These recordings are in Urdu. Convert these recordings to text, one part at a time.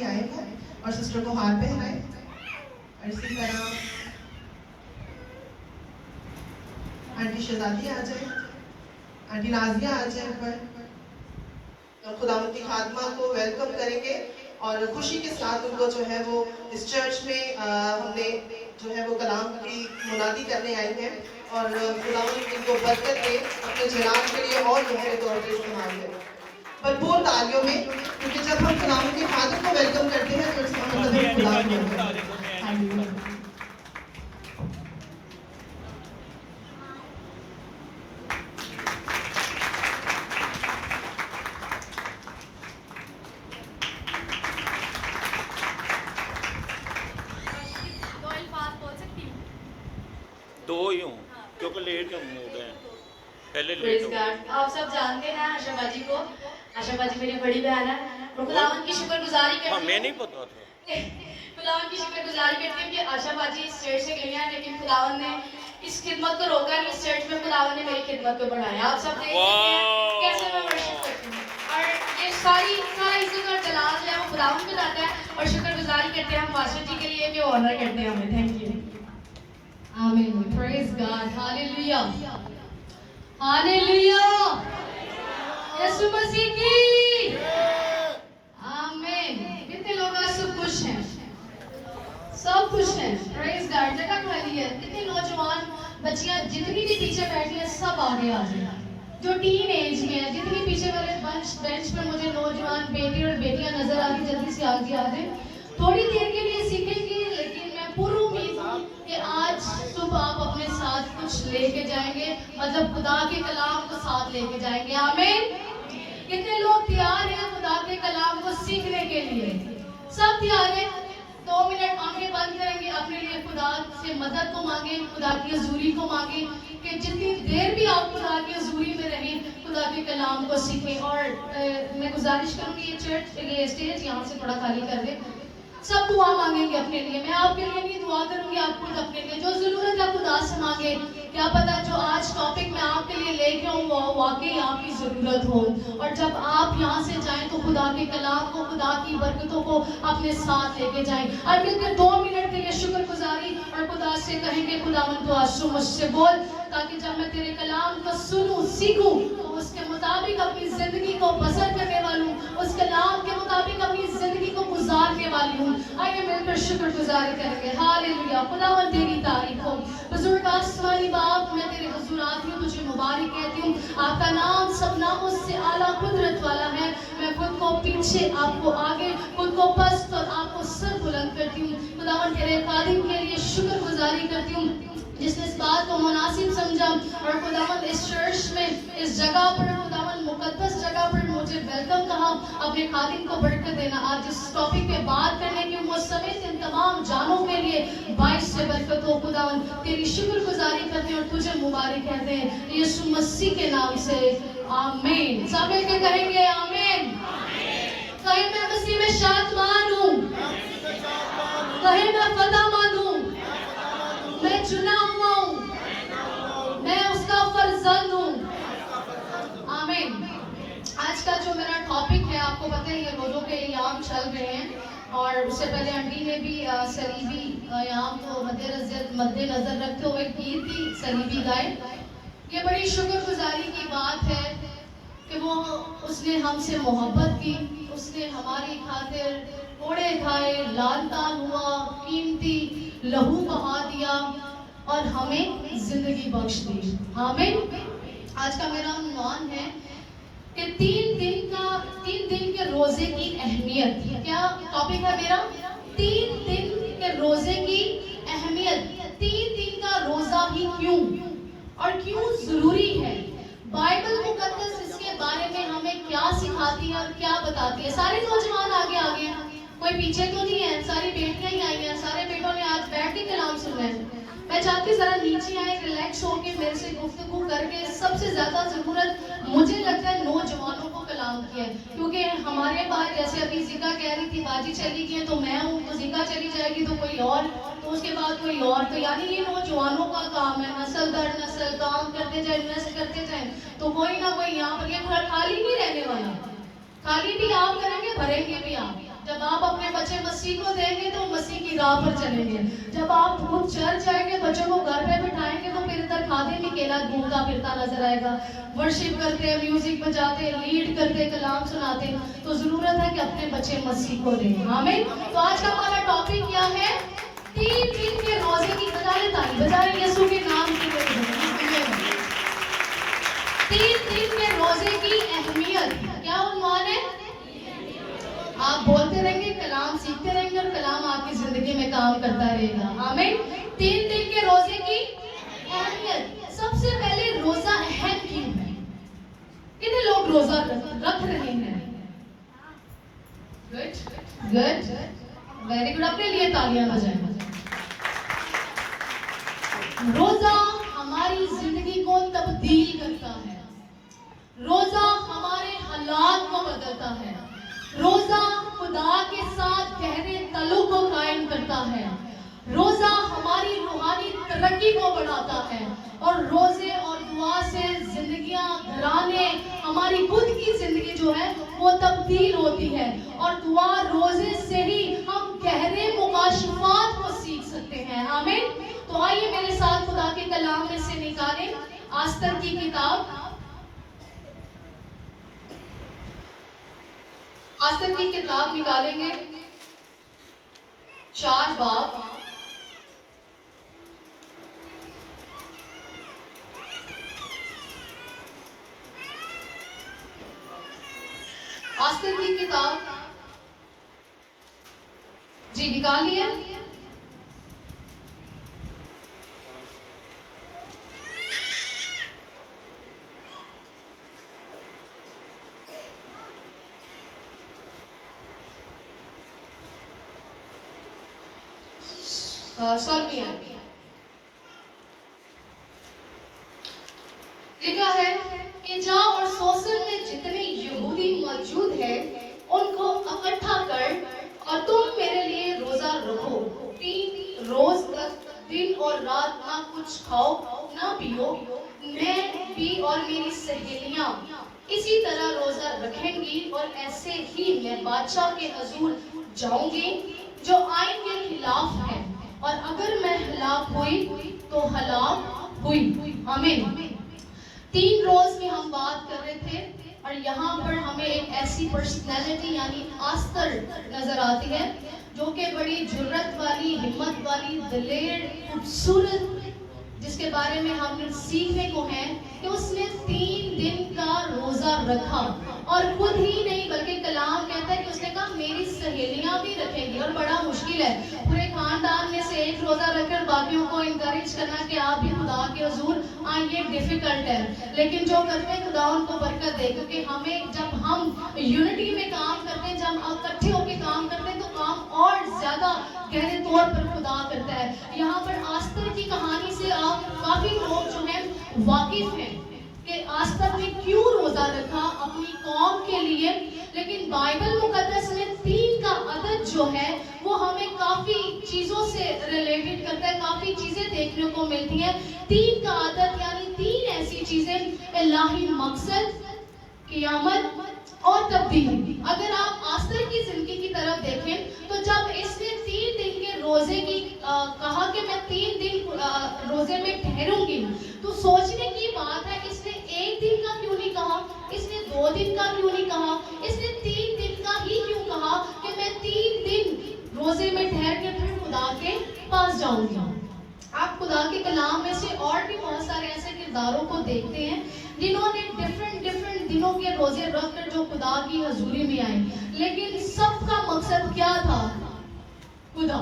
آئے ہیں اور سسٹر کو ہار پہنائے. اور اسی طرح آنٹی شہزادی آ جائے, آنٹی نازیہ آ جائے اوپر, اور خداوند کی خادمہ کو ویلکم کریں گے. اور خوشی کے ساتھ ان کو جو ہے وہ اس چرچ میں ہم نے جو ہے وہ کلام کی منادی کرنے آئے ہیں, اور خداوند ان کو برکت دے, اپنے جلال کے لیے اور جو ہے طور پہ استعمال کرے. بھرپور تالیوں میں, کیونکہ جب ہم خداوند کے خادم کو ویلکم کرتے ہیں تو اس کا مطلب ہے خدا کو ویلکم کرتے ہیں. دو ہی ہوں کیونکہ لیٹ ہم ہو گئے ہیں, پہلے لیٹ ہو گئے. آپ سب جانتے ہیں آشا باجی کو, آشا باجی میری بڑی بہن ہے, اور خداوند کی شکر گزاری کرتی ہوں. ہمیں نہیں پتا تھا. خداوند کی شکر گزاری کرتی ہوں کہ آشا باجی اس چرچ سے گئی ہیں, لیکن خداوند نے اس خدمت کو روکا نہیں. اس چرچ میں خداوند نے میری خدمت کو بڑھایا. آپ سب دیکھ سکتے ہیں کیسے میں ورشپ کرتی ہوں, اور یہ سارا عزت اور جلال جو ہے وہ خداوند کو جاتا ہے. اور شکر گزاری کرتے ہیں ہم ماسٹر جی کے لیے کہ وہ آنر کرتے ہیں ہمیں. Thank you. آمین. پریز گاڈ. ہاللیلویا, ہاللیلویا. یسوع مسیح کی آمین. کتنے لوگ آج سب خوش ہیں, سب خوش ہیں. پریز گاڈ. جگہ خالی ہے. کتنے نوجوان بچیاں جتنی بھی پیچھے بیٹھی ہیں سب آگے آ جائیں, جو ٹین ایج میں ہیں. جتنی پیچھے والے بینچ پر مجھے نوجوان بیٹے اور بیٹیاں نظر آ رہی, جلدی سے آگے آ جائیں. تھوڑی دیر کے لیے سیکھیں گے, لیکن میں پوری امید ہوں کہ آج صبح آپ اپنے ساتھ کچھ لے کے جائیں گے, مطلب خدا کے کلام کو ساتھ لے کے جائیں گے. آمین. کتنے لوگ تیار ہیں خدا کے کلام کو سیکھنے کے لیے؟ سب تیار ہیں. 2 منٹ آنکھیں بند کریں گے, اپنے لیے خدا سے مدد کو مانگیں, خدا کی حضوری کو مانگیں کہ جتنی دیر بھی آپ خدا کی حضوری میں رہیں خدا کے کلام کو سیکھیں. اور میں گزارش کروں گی یہ چرچ, یہ اسٹیج یہاں سے تھوڑا خالی کر دیں. سب دعا مانگیں گے اپنے لیے. میں آپ کے لیے نہیں دعا کروں گی, آپ خود اپنے لیے جو ضرورت ہے خدا سے مانگے. کیا پتا جو آج ٹاپک میں آپ کے لیے لے کے آؤں وہ واقعی آپ کی ضرورت ہو. اور جب آپ یہاں سے جائیں تو خدا کے کلام کو, خدا کی برکتوں کو اپنے ساتھ لے کے جائیں. اور مل کر 2 منٹ کے لیے شکر گزاری اور خدا سے کہیں گے خداوند تو آج تو مجھ سے بول, تاکہ جب میں تیرے کلام کو سنوں سیکھوں تو اس کے مطابق اپنی زندگی کو بسر کرنے والی ہوں, اس کلام کے مطابق اپنی زندگی کو گزارنے والی ہوں. آئیے مل کر شکر گزاری کریں گے. ہاللیلویا. خداوند تیری تعریف ہو. بزرگ آسمانی باپ, میں تیرے حضورات میں تجھے مبارک کہتی ہوں. آپ کا نام سب ناموں سے اعلیٰ قدرت والا ہے. میں خود کو پیچھے, آپ کو آگے, خود کو پست اور آپ کو سر بلند کرتی ہوں. خداوند تیرے خادم کے لیے شکر گزاری کرتی ہوں جس نے اس بات کو مناسب سمجھا, اور خداوند اس چرچ میں, اس جگہ پر, خداوند مقدس جگہ پر مجھے ویلکم کہا. اپنے خادم کو برکت دینا. آج اس ٹاپک پہ بات کرنے کی وہ سمیت ان تمام جانوں کے لیے باعث سے برکت ہو. خداوند تیری شکر گزاری کرتے ہیں اور تجھے مبارک کہتے ہیں یسوع مسیح کے نام سے. آمین. سب مل کے کہیں گے آمین. کہیں میں مسیح میں شادمان ہوں, کہیں میں فتح مند ہوں, میں چنا ہوا ہوں, میں اس کا فرزند ہوں. آمین. آج کا جو میرا ٹاپک ہے آپ کو پتہ ہے, یہ روزوں کے ایام چل رہے ہیں, اور اس سے پہلے آنٹی نے بھی صلیبی ایام کو مد نظر رکھتے ہوئے گیت بھی صلیبی گائے. یہ بڑی شکر گزاری کی بات ہے کہ وہ اس نے ہم سے محبت کی, اس نے ہماری خاطر کوڑے کھائے, لعن طعن ہوا, قیمتی لہو بہا دیا اور ہمیں زندگی بخش دی. آمین. آج کا میرا عنوان ہے کہ 3 دن کے روزے کی اہمیت. کیا ٹاپک ہے میرا؟ 3 دن کے روزے کی اہمیت. 3 دن کا روزہ ہی کیوں اور کیوں ضروری ہے؟ بائبل مقدس اس کے بارے میں ہمیں کیا سکھاتی ہے اور کیا بتاتی ہے؟ سارے نوجوان آگے آگے ہیں, کوئی پیچھے تو نہیں ہے, ساری بیٹیاں ہی آئی ہیں, سارے بیٹوں نے آج بیٹھ کے کلام سننا ہے. میں چاہتی ذرا نیچے آئے, ریلیکس ہو کے میرے سے گفتگو کر کے. سب سے زیادہ ضرورت مجھے لگتا ہے نوجوانوں کو کلام کی ہے, کیونکہ ہمارے بعد جیسے ابھی زکا کہہ رہی تھی باجی چلی گئی ہے تو میں ہوں, تو زکا چلی جائے گی تو کوئی اور, تو اس کے بعد کوئی اور, تو یعنی یہ نوجوانوں کا کام ہے. نسل در نسل کام کرتے جائیں, انویسٹ کرتے جائیں, تو کوئی نہ کوئی یہاں پر یہ خالی نہیں رہنے والا. خالی بھی آپ کریں گے, بھریں گے بھی آپ. جب آپ اپنے بچے مسیح کو دیں گے تو مسیح کی راہ پر چلیں گے. جب آپ خود چرچ جائیں گے بچوں کو گھر پہ بٹھائیں گے تو پھر ادھر کھادے میں کیلا گھومتا پھرتا نظر آئے گا. ورشپ کرتے میوزک بجاتے لیڈ کرتے کلام سناتے. تو ضرورت ہے کہ اپنے بچے مسیح کو دیں. آمین. تو آج کا ہمارا ٹاپک کیا ہے؟ 3 دن کے روزے کی بجائے یسوع کے نام کی 3 دن کے روزے کی اہمیت. کیا عنوان ہے؟ آپ بولتے رہیں گے کلام سیکھتے رہیں گے اور کلام آپ کی زندگی میں کام کرتا رہے گا. آمین. 3 دن کے روزے کی اہمیت. سب سے پہلے روزہ اہم کیوں ہے؟ کتنے لوگ روزہ رکھ رہے ہیں؟ Good very good. اپنے لیے تالیاں بجائیں. روزہ ہماری زندگی کو تبدیل کرتا ہے. روزہ ہمارے حالات کو بدلتا ہے. روزہ خدا کے ساتھ گہرے تعلق کو قائم کرتا ہے. روزہ ہماری روحانی ترقی کو بڑھاتا ہے. اور روزے اور دعا سے زندگیاں گھرانے ہماری خود کی زندگی جو ہے وہ تبدیل ہوتی ہے. اور دعا روزے سے ہی ہم گہرے مکاشفات کو سیکھ سکتے ہیں. آمین. تو آئیے میرے ساتھ خدا کے کلام میں سے نکالیں آستر کی کتاب. آستر کی کتاب نکالیں گے 4 باب. آستر کی کتاب جی نکال لیے. لکھا ہے کہ جا اور سوسن میں جتنے یہودی موجود ہیں ان کو اکٹھا کر اور تم میرے لیے روزہ رکھو. 3 روز تک دن اور رات نہ کچھ کھاؤ نہ پیو. میں بھی اور میری سہیلیاں اسی طرح روزہ رکھیں گی اور ایسے ہی میں بادشاہ کے حضور جاؤں گی جو آئین کے خلاف ہے. اور اگر میں ہلاک ہوئی تو ہلاک ہوئی. آمین. 3 روز میں ہم بات کر رہے تھے اور یہاں پر ہمیں ایک ایسی پرسنالٹی یعنی آستر نظر آتی ہے جو کہ بڑی جرت والی, ہمت والی, دلیر, خوبصورت, جس کے بارے میں ہم نے سیکھنے کو ہے کہ اس نے 3 دن کا روزہ رکھا. اور خود ہی نہیں بلکہ کلام کہتا ہے کہ اس نے کہا میری سہیلیاں بھی رکھیں گی. اور بڑا مشکل ہے پورے خاندان میں سے ایک روزہ رکھ کر باقیوں کو انکریج کرنا کہ آپ بھی خدا کے حضور آئیے. ڈیفیکلٹ ہے لیکن جو کرتے ہیں خدا ان کو برکت دے. کیونکہ ہمیں جب ہم یونٹی میں کام کرتے ہیں, جب اکٹھے ہو کے کام کرتے ہیں تو کام اور زیادہ گہرے طور پر خدا کرتا ہے. یہاں پر آستر کی کہانی سے آپ کافی لوگ جو ہیں واقف ہیں کہ آستر نے کیوں روزہ رکھا اپنی قوم کے لیے. لیکن بائبل مقدس میں 3 کا عدد جو ہے وہ ہمیں کافی چیزوں سے ریلیٹڈ کرتا ہے, کافی چیزیں دیکھنے کو ملتی ہیں. 3 کا عدد یعنی 3 ایسی چیزیں, الہی مقصد, قیامت اور تبدیلی. اگر آپ آستر کی زندگی کی طرف دیکھیں تو جب اس نے 3 دن کے روزے کی کہا کہ میں 3 دن روزے میں ٹھہروں گی, تو سوچنے کی بات ہے اس نے 1 دن کا کیوں نہیں کہا, اس نے 2 دن کا کیوں نہیں کہا, اس نے 3 دن کا ہی کیوں کہا کہ میں 3 دن روزے میں ٹھہر کے پھر خدا کے پاس جاؤں گا. آپ خدا کے کلام میں سے اور بھی بہت سارے ایسے کرداروں کو دیکھتے ہیں جنہوں نے ڈفرنٹ دنوں کے روزے رکھ کر جو خدا کی حضوری میں آئے. لیکن سب کا مقصد کیا تھا؟ خدا.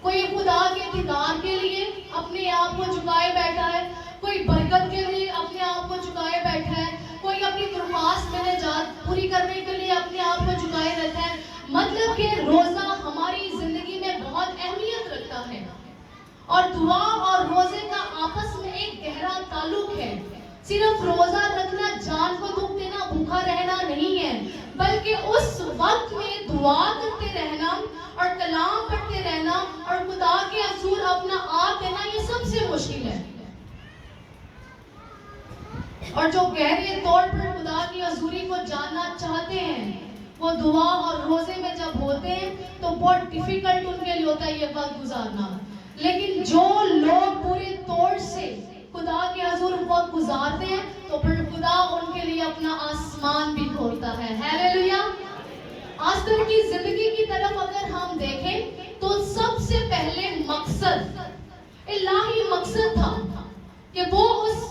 کوئی خدا کے دیدار کے لیے اپنے آپ کو جھکائے بیٹھا ہے, کوئی برکت کے لیے اپنے آپ کو جھکائے بیٹھا ہے, کوئی اپنی درخواست میں نجات پوری کرنے کے لیے اپنے آپ کو جھکائے رہتا ہے. مطلب کہ روزہ ہماری زندگی میں بہت اہمیت رکھتا ہے. اور دعا اور روزے کا آپس میں ایک گہرا تعلق ہے. صرف روزہ رکھنا جان کو دکھ دینا, بھوکا رہنا نہیں ہے, بلکہ اس وقت میں دعا کرتے رہنا اور کلام پڑھتے رہنا اور خدا کے حضور اپنا آپ دینا, یہ سب سے مشکل ہے. اور جو گہرے طور پر خدا کی حضوری کو جاننا چاہتے ہیں وہ دعا اور روزے میں جب ہوتے ہیں ڈیفیکلٹ ان کے لیے ہوتا ہے یہ وقت گزارنا، لیکن جو لوگ پورے طور سے خدا کے حضور وقت گزارتے ہیں تو پھر خدا ان کے لیے اپنا آسمان بھی کھولتا ہے. ہیلیلویا. آستر کی زندگی کی طرف اگر ہم دیکھیں تو سب سے پہلے مقصد، الہی مقصد تھا کہ وہ اس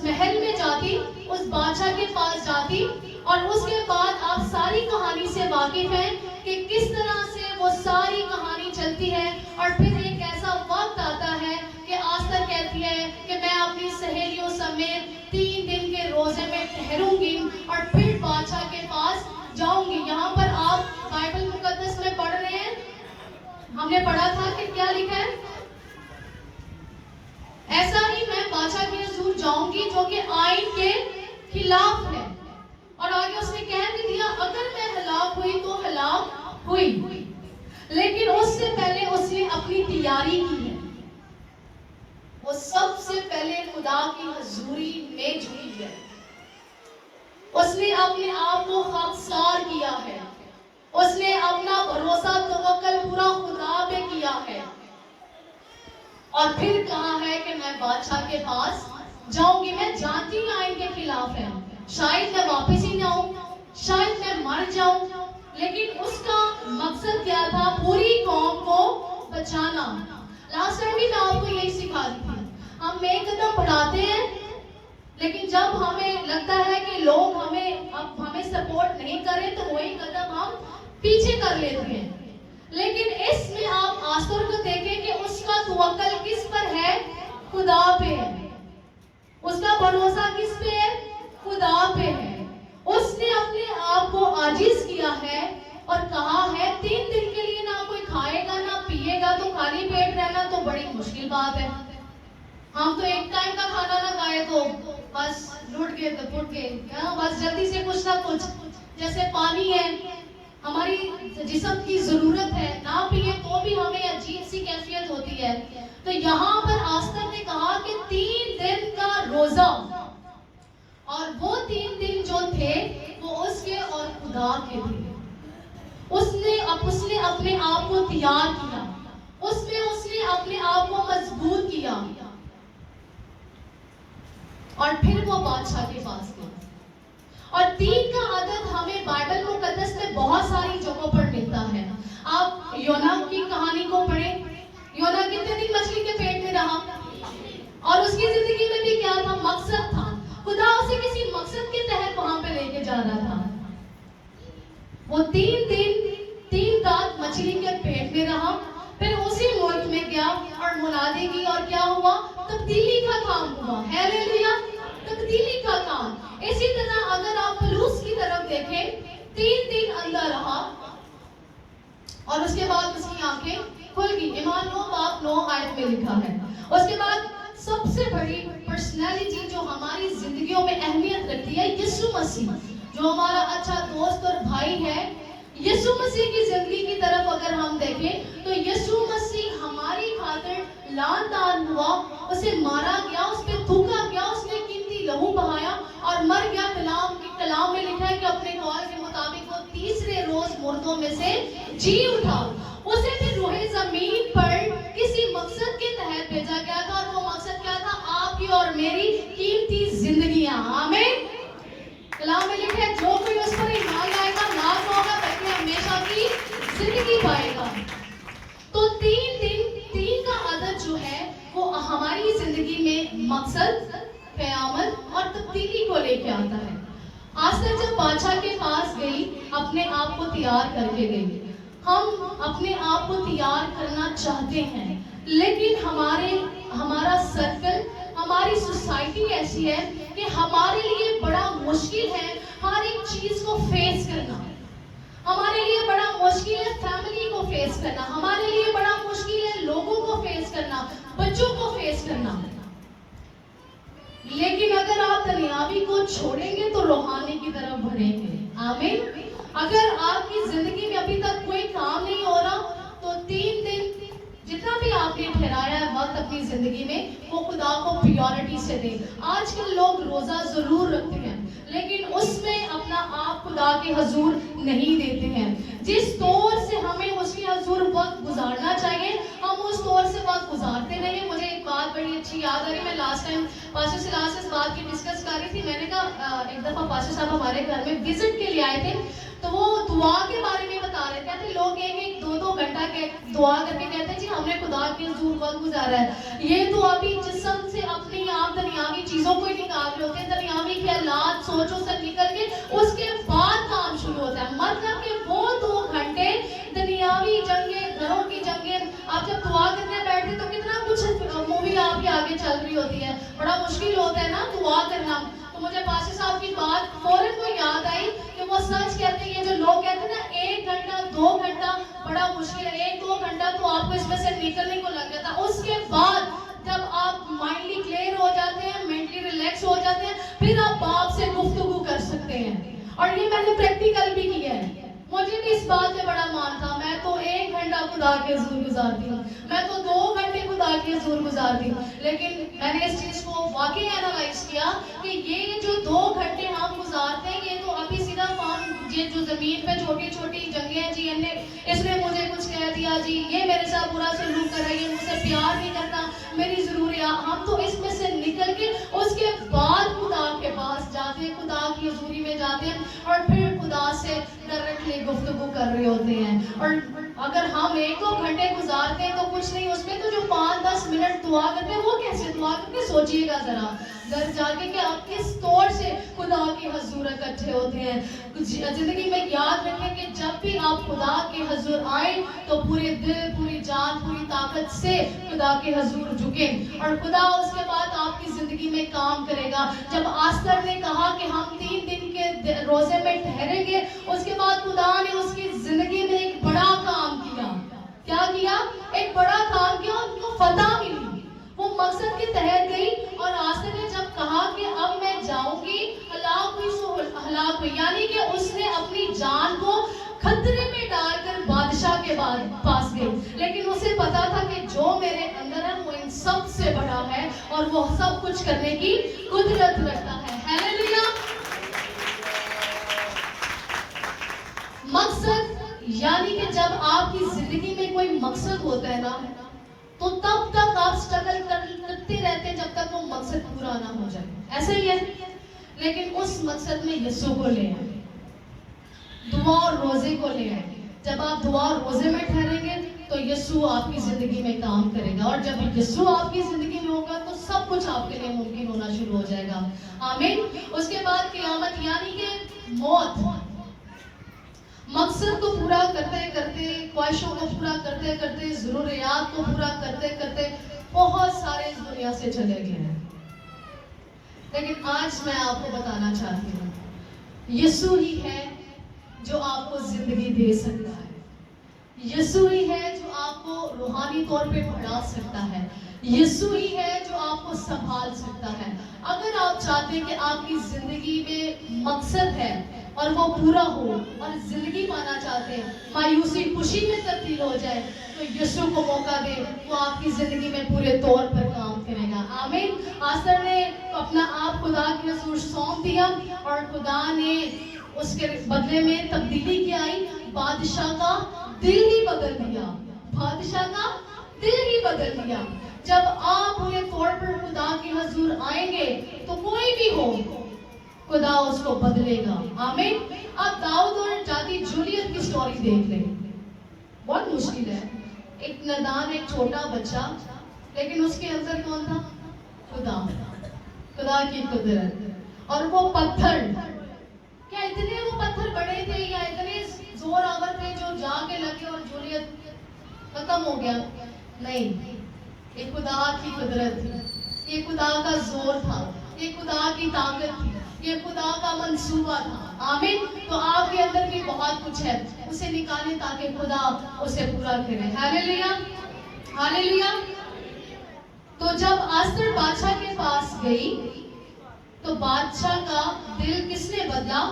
محل میں جاتی، اس بادشاہ کے پاس جاتی، اور اس کے بعد آپ ساری کہانی سے واقف ہیں کہ کس طرح سے وہ ساری کہانی چلتی ہے، اور پھر ایک ایسا وقت آتا ہے کہ آستر کہتی ہے کہ میں اپنی سہیلیوں سمیت 3 دن کے روزے میں ٹھہروں گی اور پھر بادشاہ کے پاس جاؤں گی. یہاں پر آپ بائبل مقدس میں پڑھ رہے ہیں، ہم نے پڑھا تھا کہ کیا لکھا ہے، ایسا ہی میں بادشاہ کے حضور جاؤں گی جو کہ آئین کے خلاف ہے. اور آگے اس نے کہہ بھی دیا اگر میں ہلاک ہوئی تو ہلاک ہوئی، لیکن اس سے پہلے اس نے اپنی تیاری کی ہے. وہ سب سے پہلے خدا کی حضوری میں جھکی ہے. اس نے اپنے آپ کو خاکسار کیا ہے. اس نے اپنا بھروسہ توکل پورا خدا پہ کیا ہے، اور پھر کہا ہے کہ میں بادشاہ کے پاس جاؤں گی. میں جانتی ہوں آئین کے خلاف ہے، شاید میں واپس ہی نہ آؤں، شاید میں مر جاؤں، لیکن اس کا مقصد کیا تھا؟ پوری قوم کو بچانا. لاسٹ ٹائم بھی میں آپ کو یہی سکھا دی تھی، ہم ایک قدم بڑھاتے ہیں لیکن جب ہمیں لگتا ہے کہ لوگ ہمیں سپورٹ نہیں کریں تو وہی قدم ہم پیچھے کر لیتے ہیں. لیکن اس میں آپ آستر کو دیکھیں کہ اس کا توکل کس پر ہے؟ خدا پہ ہے. اس کا بھروسہ کس پہ ہے؟ خدا پہ ہے. اس نے اپنے آپ کو عاجز کیا ہے اور کہا ہے 3 دن کے لیے نہ کوئی کھائے گا نہ پیے گا، تو خالی پیٹ رہنا تو بڑی مشکل بات ہے. ہم تو ایک ٹائم کا کھانا نہ کھائے تو بس لٹ گئے تو پھٹ گئے، بس جلدی سے کچھ نہ کچھ، جیسے پانی ہے ہماری جسم کی ضرورت ہے، نہ پیے تو بھی ہمیں عجیب سی کیفیت ہوتی ہے. تو یہاں پر آستر نے کہا کہ 3 دن کا روزہ، اور وہ 3 دن جو تھے وہ اس کے اور خدا کے تھے. اس نے اپنے آپ کو تیار کیا، اس نے اپنے آپ کو مضبوط کیا، اور پھر وہ بادشاہ کے پاس گیا. اور 3 کا عدد ہمیں بائبل مقدس میں بہت ساری جگہوں پر ملتا ہے. آپ یونا کی کہانی کو پڑھیں. یونا کتنے دن مچھلی کے پیٹ میں رہا، اور اس کی زندگی میں بھی کیا تھا؟ مقصد تھا. خدا اسے کسی مقصد کے تحت وہاں پہ لے کے جا رہا تھا. وہ 3 دن 3 رات مچھلی کے پیٹ میں رہا، پھر اسی ملک میں گیا اور منادی کی، اور کیا ہوا؟ تبدیلی کا کام ہوا. ہیلیلویا. تبدیلی کا کام. اسی طرح اگر آپ فلوس کی طرف دیکھیں، 3 دن اندر رہا اور اس کے بعد اس کی آنکھیں کھل گئی. ایمان 9 آیت میں لکھا ہے. اس کے بعد سب سے بڑی پرسنالٹی جو ہماری زندگیوں میں اہمیت رکھتی ہے، یسوع مسیح، جو ہمارا اچھا دوست اور بھائی ہے. یسوع مسیح کی زندگی کی طرف اگر ہم دیکھیں تو یسوع مسیح ہماری خاطر لان تان ہوا، اسے مارا گیا، اس پہ تھوکا گیا، اس نے قیمتی لہو بہایا اور مر گیا. کلام میں لکھا ہے کہ اپنے قول کے مطابق وہ 3رے روز مردوں میں سے جی اٹھا. اسے پھر روح زمین پر کسی مقصد کے تحت بھیجا گیا تھا، اور وہ مقصد کیا تھا؟ آپ کی اور میری قیمتی زندگیاں. آمین. کلام میں لکھا ہے جو کوئی اس پر ایمان لائے گا ہلاک ہوگا بلکہ ہمیشہ کی زندگی پائے گا. تو 3 دن 3 کا عدد جو ہے وہ ہماری زندگی میں مقصد، قیامت اور تبدیلی کو لے کے آتا ہے. آستر جب بادشاہ کے پاس گئی، اپنے آپ کو تیار کر کے گئی. ہم اپنے آپ کو تیار کرنا چاہتے ہیں، لیکن ہمارا سرکل، ہماری سوسائٹی ایسی ہے کہ ہمارے لیے بڑا مشکل ہے ہر ایک چیز کو فیس کرنا. ہمارے لیے بڑا مشکل ہے فیملی کو فیس کرنا، ہمارے لیے بڑا مشکل ہے لوگوں کو فیس کرنا، بچوں کو فیس کرنا. لیکن اگر آپ دنیاوی کو چھوڑیں گے تو روحانی کی طرف بڑھیں گے. آمین. اگر آپ کی زندگی میں ابھی تک کوئی کام نہیں ہو رہا تو 3 دن جتنا بھی آپ نے ٹھہرایا ہے وقت اپنی زندگی میں، وہ خدا کو پریورٹی سے دیں. آج کل لوگ روزہ ضرور رکھتے ہیں لیکن اس میں اپنا آپ خدا کے حضور نہیں دیتے ہیں. جس طور سے ہمیں اس کے حضور وقت گزارنا چاہیے ہم اس طور سے وقت گزارتے رہے. مجھے ایک بات بڑی اچھی یاد آ رہی, میں لاسٹ ٹائم پاسٹر سلاس سے اس بات کی ڈسکس کر رہی تھی. میں نے کہا ایک دفعہ پاسٹر صاحب ہمارے گھر میں وزٹ کے لیے آئے تھے, تو وہ دعا کے بارے میں بتا رہے تھے. لوگ ایک دو گھنٹہ دعا کر کے کہتے ہیں جی ہم نے خدا کے حضور وقت گزارا ہے. یہ تو ابھی جسم سے اپنی آپ دنیاوی چیزوں کو ہی نکال رہے ہوتے ہیں, دنیاوی خیالات سوچوں سے نکل کے اس کے بعد کام شروع ہوتا ہے. مطلب کہ وہ 2 گھنٹے دنیاوی جنگیں, گھروں کی جنگیں, آپ جب دعا کرنے بیٹھتے تو کتنا کچھ مووی آپ کے آگے چل رہی ہوتی ہے, بڑا مشکل ہوتا ہے نا دعا کرنا. تو مجھے پاسٹر صاحب کی بات فوراً کو یاد آئی کہ وہ سچ کہتے ہیں. یہ جو لوگ کہتے ہیں نا 1 گھنٹہ 2 گھنٹہ بڑا مشکل ہے, 1-2 گھنٹہ تو آپ کو اس میں سے نکلنے کو لگ جاتا. اس کے بعد جب آپ مائنڈلی کلیئر ہو جاتے ہیں, مینٹلی ریلیکس ہو جاتے ہیں, پھر آپ باپ سے گفتگو کر سکتے ہیں. اور یہ میں نے پریکٹیکل بھی کیا ہے. مجھے بھی اس بات میں بڑا مان تھا. میں تو 1 گھنٹہ خدا کے حضور گزارتی ہوں, میں تو 2 گھنٹے خدا کے حضور گزارتی ہوں. لیکن میں نے اس چیز کو واقعی اینالائز کیا کہ یہ جو 2 گھنٹے ہم گزارتے ہیں یہ تو ابھی صرف ہم یہ جو زمین پہ چھوٹی چھوٹی جنگیں ہیں, جی اس نے مجھے کچھ کہہ دیا, جی یہ میرے ساتھ برا سلوک کر رہا ہے, یہ مجھ سے پیار نہیں کرتا, میری ضروریات, ہم تو اس میں سے نکل کے اس کے بعد خدا کے پاس جاتے ہیں, خدا کی حضوری میں جاتے ہیں اور پھر خدا سے ڈائریکٹلی گفتگو کر رہے ہوتے ہیں. اور اگر ہم 1-2 گھنٹے گزارتے ہیں تو کچھ نہیں, اس میں تو جو 5-10 منٹ دعا کرتے ہیں وہ کیسے دعا کرتے سوچئے گا ذرا گھر جا کے کہ آپ کس طور سے خدا کے حضور اکٹھے ہوتے ہیں. زندگی میں یاد رکھیں کہ جب بھی آپ خدا کے حضور آئیں تو پورے دل, پوری جان, پوری طاقت سے خدا کے حضور جھکیں اور خدا اس کے بعد آپ کی زندگی میں کام کرے گا. جب آستر نے کہا کہ ہم 3 دن کے روزے میں ٹھہریں گے, اس کے بعد خدا نے اس کی زندگی میں ایک بڑا کام کیا. کیا کیا؟ ایک بڑا کام کیا, ان کو فتح ملی. وہ مقصد کے تحت گئی اور آستر نے جب کہا کہ اب میں جاؤں گی, ہلاک ہوئی سو ہلاک ہوئی, یعنی کہ اس نے اپنی جان کو خطرے میں ڈال کر بادشاہ کے پاس گئی. لیکن اسے پتا تھا کہ جو میرے اندر ہے وہ ان سب سے بڑا ہے اور وہ سب کچھ کرنے کی قدرت رکھتا ہے. ہیلیلویا. مقصد یعنی کہ جب آپ کی زندگی میں کوئی مقصد ہوتا ہے نا تو تب تک آپ سٹرگل کرتے رہتے ہیں جب تک وہ مقصد پورا نہ ہو جائے. ایسا ہی ہے. لیکن اس مقصد میں یسوع کو لے آئے, دعا اور روزے کو لے آئے. جب آپ دعا اور روزے میں ٹھہریں گے تو یسوع آپ کی زندگی میں کام کرے گا, اور جب یسوع آپ کی زندگی میں ہوگا تو سب کچھ آپ کے لیے ممکن ہونا شروع ہو جائے گا. آمین. اس کے بعد قیامت یعنی کہ موت. مقصد کو پورا کرتے کرتے, خواہشوں کو پورا کرتے کرتے, ضروریات کو پورا کرتے کرتے بہت سارے اس دنیا سے چلے گئے ہیں. لیکن آج میں آپ کو بتانا چاہتی ہوں یسوع ہی ہے جو آپ کو زندگی دے سکتا ہے. یسوع ہی ہے جو آپ کو روحانی طور پہ بڑھا سکتا ہے. یسوع ہی ہے جو آپ کو سنبھال سکتا ہے. اگر آپ چاہتے ہیں کہ آپ کی زندگی میں مقصد ہے اور وہ پورا ہو اور زندگی پانا چاہتے ہیں, مایوسی خوشی میں تبدیل ہو جائے, تو یسوع کو موقع دے, وہ آپ کی زندگی میں پورے طور پر کام کرے گا. آمین. آسر نے اپنا آپ خدا کے حضور سونپ دیا اور خدا نے اس کے بدلے میں تبدیلی کیا آئی. بادشاہ کا دل ہی بدل دیا. بادشاہ کا دل ہی بدل دیا. جب آپ پورے طور پر خدا کے حضور آئیں گے تو کوئی بھی ہو خدا اس کو بدلے گا. آمین. آپ داؤد اور جاتی جولیت کی سٹوری دیکھ لیں. بہت مشکل ہے. ایک نادان, ایک چھوٹا بچہ, لیکن اس کے اندر کون تھا؟ خدا. خدا کی قدرت. اور وہ پتھر, کیا اتنے وہ پتھر بڑے تھے یا اتنے زور آور تھے جو جا کے لگے اور جولیت ختم ہو گیا؟ نہیں. یہ خدا کی قدرت تھی, یہ خدا کا زور تھا, یہ خدا کی طاقت تھی, یہ خدا کا منصوبہ تھا. آمین. تو آپ کے اندر بھی بہت کچھ ہے, اسے نکالیں تاکہ خدا اسے پورا کرے. ہیلیلویا. ہیلیلویا. تو جب آستر بادشاہ کے پاس گئی تو بادشاہ کا دل کس نے بدلا؟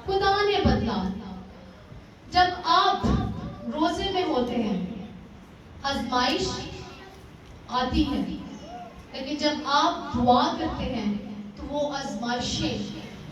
خدا نے بدلا. جب آپ روزے میں ہوتے ہیں آزمائش آتی ہے, لیکن جب آپ دعا کرتے ہیں تو وہ آزمائشیں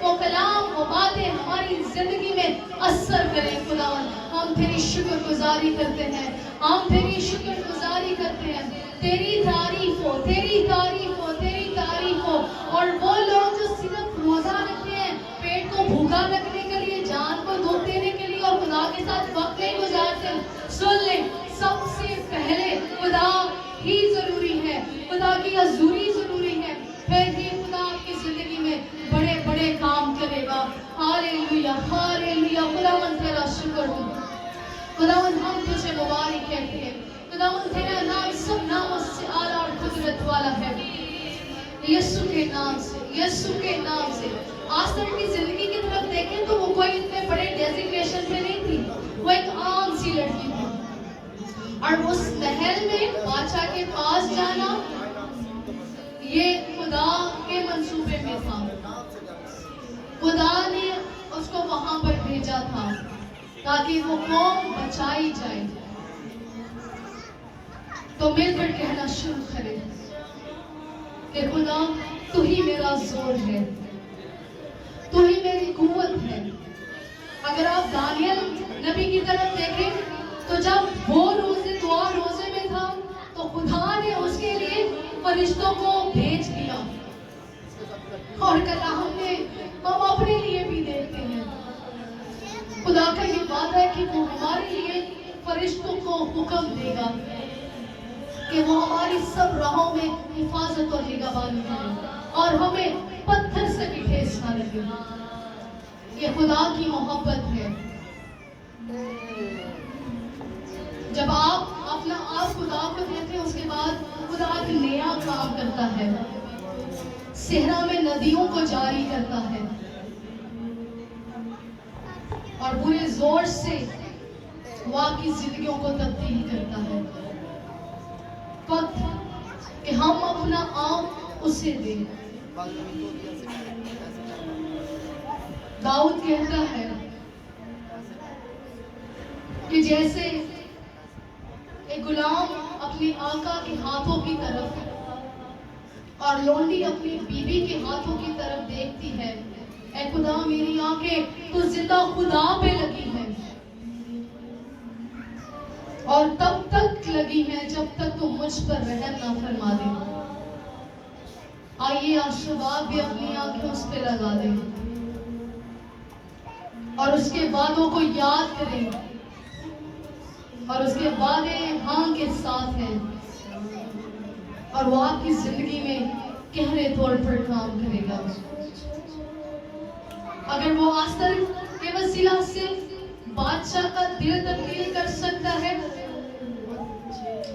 وہ کلام وہ باتیں ہماری زندگی میں اثر کریں خداوند. ہم تیری شکر گزاری کرتے ہیں, ہم تیری شکر گزاری کرتے ہیں. تیری تعریف ہو, تیری تعریف ہو, تیری تعریف ہو. اور وہ لوگ جو صرف روزہ رکھتے ہیں پیٹ کو بھوکا رکھنے کے لیے, جان کو دودھ دینے کے لیے, اور خدا کے ساتھ وقت نہیں گزارتے, سن لیں, سب سے پہلے خدا ہی ضروری ہے, خدا کی حضوری ضروری ہے, پھر ہی خدا آپ کی زندگی میں بڑے بڑے کام کرے گا. ہاللیلویا, ہاللیلویا. خداوند تیرا شکر ہو, خداوند ہم تجھے مبارک کہتے ہیں. خداوند تیرا نام سب ناموں سے اعلیٰ اور قدرت والا ہے. یسوع کے نام سے, یسوع کے نام سے. آسر کی زندگی کی طرف دیکھیں تو وہ کوئی اتنے بڑے ڈیزگنیشن پہ نہیں تھی, وہ ایک عام سی لڑکی تھی. اور اس محل میں بادشاہ کے پاس جانا یہ خدا کے منصوبے میں تھا. خدا نے اس کو وہاں پر بھیجا تھا تاکہ وہ قوم بچائی جائے. تو مل کر کہنا شروع کریں کہ خدا تو ہی میرا زور ہے, تو ہی میری قوت ہے. اگر آپ دانیل نبی کی طرف دیکھیں تو جب وہ روزے میں تھا تو خدا نے اس کے لیے فرشتوں کو بھیج دیا. اور کہا ہم اپنے لیے بھی دیکھتے ہیں, خدا کا یہ وعدہ ہے کہ وہ ہمارے لیے فرشتوں کو حکم دے گا کہ وہ ہماری سب راہوں میں حفاظت اور نگہبانی کریں, اور ہمیں پتھر سے بھی ٹھیس نہ لگے. یہ خدا کی محبت ہے. جب آپ اپنا آپ خدا کو دیتے ہیں, اس کے بعد خدا ایک نیا کام کرتا ہے, صحرا میں ندیوں کو جاری کرتا ہے اور پورے زور سے وہ آپ کی زندگیوں کو تبدیل کرتا ہے. وقت کہ ہم اپنا آپ اسے دیں. داؤد کہتا ہے کہ جیسے ایک غلام اپنے آقا کے ہاتھوں کی طرف اور لونڈی اپنی بیوی کے ہاتھوں کی طرف دیکھتی ہے, اے خدا میری آنکھیں تو زندہ خدا پہ لگی ہیں, اور تب تک لگی ہیں جب تک تو مجھ پر رحم نہ فرما دے. آئیے آج شباب بھی اپنی آنکھیں اس پہ لگا دیں اور اس کے وعدوں کو یاد کریں, اور اس کے وعدے ہاں کے ساتھ ہیں, اور وہ آپ کی زندگی میں گہرے طور پر کام کرے گا. اگر وہ آسر کے وسیلہ سے بادشاہ کا دل تبدیل کر سکتا ہے,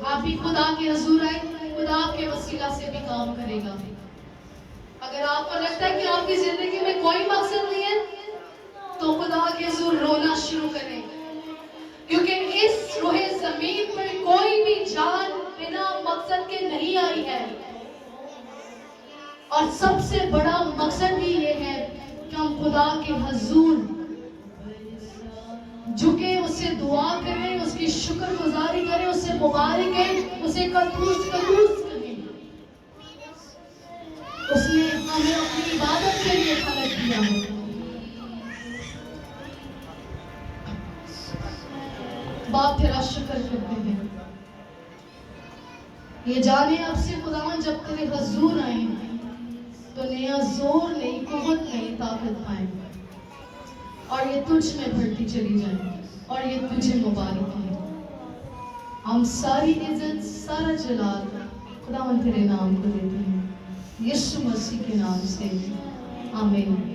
آپ بھی خدا کے حضور آئے, خدا کے وسیلہ سے بھی کام کرے گا. اگر آپ کو لگتا ہے کہ آپ کی زندگی میں کوئی مقصد نہیں ہے تو خدا کے حضور رونا شروع کریں, کیونکہ اس روح زمین پر کوئی بھی جان بنا مقصد کے نہیں آئی ہے, اور سب سے بڑا مقصد بھی یہ ہے کہ ہم خدا کے حضور جھکے, اس سے دعا کریں, اس کی شکر گزاری کریں, اس سے مبارک کریں, اسے قدوس کریں. اس نے ہمیں اپنی عبادت کے لیے خلق کیا ہے. باپ تیرا شکر کرتے ہیں, یہ جانے اب سے خداوند جب تیرے حضور آئیں تو نیا زور نہیں, قوت نہیں, طاقت پائیں, اور یہ تجھ میں بڑھتی چلی جائے, اور یہ تجھے مبارک ہے. ہم ساری عزت, سارا جلال خداوند تیرے نام کو دیتے ہیں, یسوع مسیح کے نام سے, آمین.